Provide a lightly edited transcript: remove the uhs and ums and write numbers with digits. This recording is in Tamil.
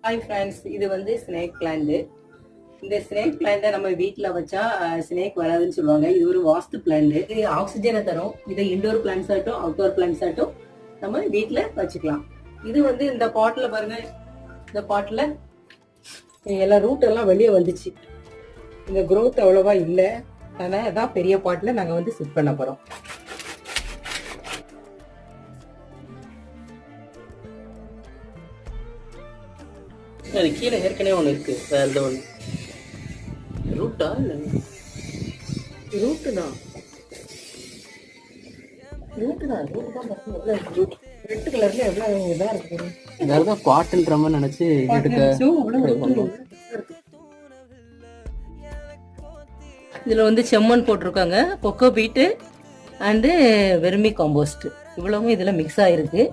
ஹாய் ஃப்ரெண்ட்ஸ், இது வந்து ஸ்னேக் பிளான்ட். இந்த ஸ்னேக் பிளான்ட்டை நம்ம வீட்டில் வச்சா ஸ்னேக் வராதுன்னு சொல்லுவாங்க. இது ஒரு வாஸ்து பிளான்ட். இது ஆக்சிஜனை தரும். இதை இண்டோர் பிளான்ட்ஸ் ஆகட்டும் அவுட்டோர் பிளான்ட்ஸ் ஆகட்டும் நம்ம வீட்டில் வச்சுக்கலாம். இது வந்து இந்த பாட்டில் பாருங்க, இந்த பாட்டில் எல்லாம் ரூட் எல்லாம் வெளியே வந்துச்சு. இந்த க்ரோத் அவ்வளோவா இல்லை. அதனால் அதான் பெரிய பாட்டில் நாங்கள் வந்து செட் பண்ண போகிறோம். அது கீழே ஏற்கனவே ஒன்று இருக்கு. வேற ஒன்று ரூட்டா இல்லை, ரூட்டு தான் ரெட் கலர்ல எவ்வளோ இதாக இருக்கு. வேறு பாட்டுன்ற மாதிரி நினச்சி இதில் வந்து செம்மண் போட்டிருக்காங்க, coco peat and vermicompost இவ்வளவும் இதில் மிக்ஸ் ஆகிருக்கு.